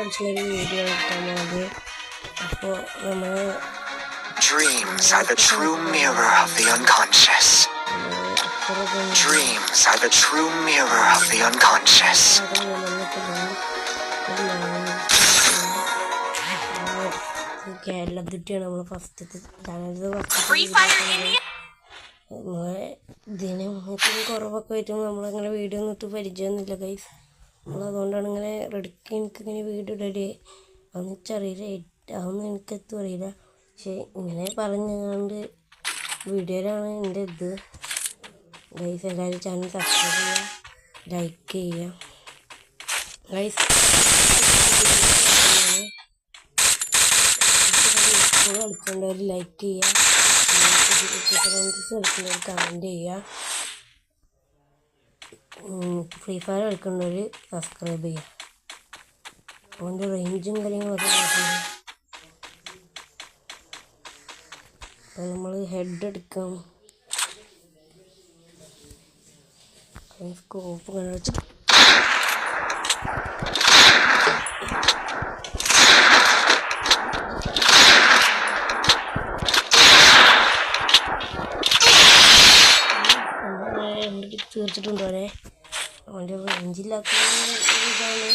കളിച്ചൊരു video എടുക്കാൻ പോകുന്നത്. അപ്പോൾ നമ്മൾ Dreams are the true mirror of the unconscious. Dreams are the true mirror of the unconscious. കേരളത്തിട്ടാണ് നമ്മൾ ഫസ്റ്റത്തെ ഇതിന് കുറവൊക്കെ വരുമ്പോൾ നമ്മളങ്ങനെ വീഡിയോ ഒന്നും ഇട്ട് പരിചയമൊന്നുമില്ല ഗൈസ്. നമ്മളതുകൊണ്ടാണ് ഇങ്ങനെ റെഡിക്ക് എനിക്കിങ്ങനെ വീഡിയോ റെഡി അതൊന്നും എനിക്കറിയില്ല, അതൊന്നും എനിക്കെത്തും അറിയില്ല. പക്ഷേ ഇങ്ങനെ പറഞ്ഞുകൊണ്ട് വീഡിയോയിലാണ് എൻ്റെ ഇത്. ഗൈസ് എല്ലാവരും ചാനൽ സബ്സ്ക്രൈബ് ചെയ്യുക, ലൈക്ക് ചെയ്യുക ഗൈസ്. കളിക്കേണ്ടവർ ലൈക്ക് ചെയ്യുക, കളിക്കുന്നവർ കമൻറ്റ് ചെയ്യുക, ഫ്രീ ഫയർ കളിക്കേണ്ടവർ സബ്സ്ക്രൈബ് ചെയ്യുക. അതിൻ്റെ റേഞ്ചും കാര്യങ്ങളൊക്കെ നോക്കുന്നത്. അപ്പോൾ നമ്മൾ ഹെഡ് എടുക്കാം, സ്കോപ്പ് ഇങ്ങനെ വെച്ച് തീർച്ചിട്ടുണ്ട് വരെ. അവൻ്റെ റേഞ്ചില്ലാത്ത ഇതാണ്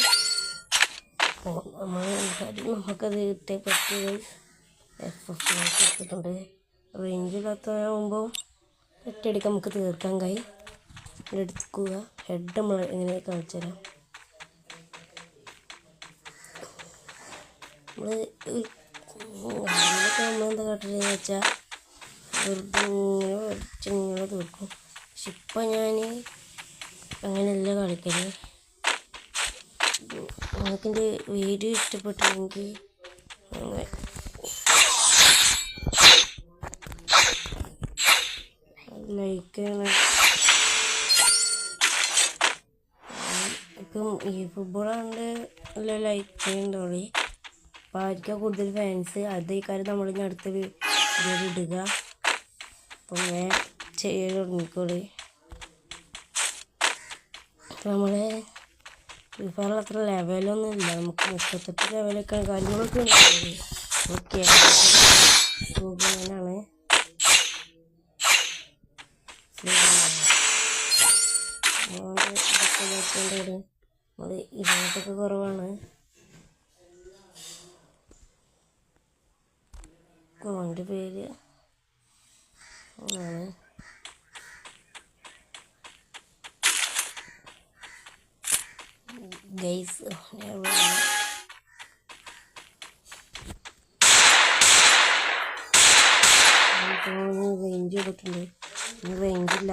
നമുക്കത് ഇട്ടേ പറ്റിയത്. എടുത്തിട്ടുണ്ട്. റേഞ്ചില്ലാത്തതാകുമ്പോൾ ഒറ്റയടിക്ക് നമുക്ക് തീർക്കാൻ കഴിയും. എടുക്കുക, ഹെഡ് നമ്മൾ എങ്ങനെ കാണിച്ചു തരാം. നമ്മളെന്താ കാട്ടുന്നതെന്ന് വെച്ചാൽ വെറുതെ ഇങ്ങനെ തീർക്കും. പക്ഷെ ഇപ്പം ഞാൻ അങ്ങനെയല്ല കളിക്കല്. നിങ്ങൾക്കെൻ്റെ വീഡിയോ ഇഷ്ടപ്പെട്ടെങ്കിൽ ലൈക്ക് ചെയ്യണം. ഇപ്പം ഈ ഫുട്ബോളാണ്ട് നല്ല ലൈക്ക് ചെയ്യണ്ടോളി. അപ്പോൾ ആയിരിക്കും കൂടുതൽ ഫാൻസ്, അതേ കാര്യം നമ്മളിനി അടുത്ത വീഡിയോ ഇടുക. അപ്പം ഞാൻ ചെയ്യാൻ തുടങ്ങിക്കോളി. നമ്മളെ ഫ്രീ ഫയറിൽ അത്ര ലെവലൊന്നും ഇല്ല, നമുക്ക് 38 ലെവലൊക്കെ കാര്യങ്ങളൊക്കെ ഉണ്ട്. ഓക്കെ സൂപ്പറാണ്. അത് ഇതിനകത്തൊക്കെ കുറവാണ്. അവൻ്റെ പേര് ആണ് ഗൈസ്. റേഞ്ച് ചെയ്തിട്ടുണ്ട്, റേഞ്ചില്ല.